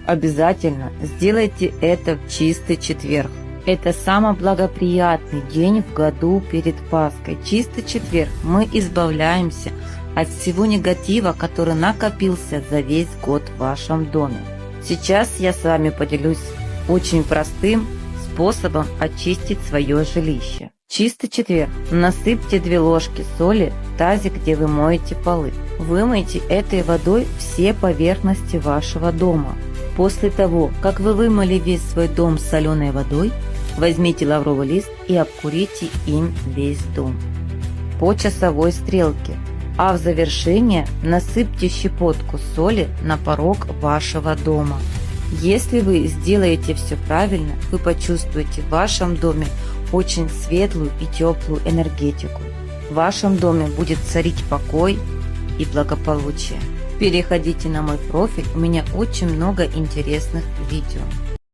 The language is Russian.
Обязательно сделайте это в чистый четверг. Это самый благоприятный день в году перед Пасхой. Чистый четверг мы избавляемся от всего негатива, который накопился за весь год в вашем доме. Сейчас я с вами поделюсь очень простым способом очистить свое жилище. Чистый четверг. Насыпьте 2 ложки соли в тазик, где вы моете полы. Вымойте этой водой все поверхности вашего дома. После того, как вы вымыли весь свой дом с соленой водой, возьмите лавровый лист и обкурите им весь дом по часовой стрелке, а в завершение насыпьте щепотку соли на порог вашего дома. Если вы сделаете все правильно, вы почувствуете в вашем доме очень светлую и теплую энергетику. В вашем доме будет царить покой и благополучие. Переходите на мой профиль, у меня очень много интересных видео.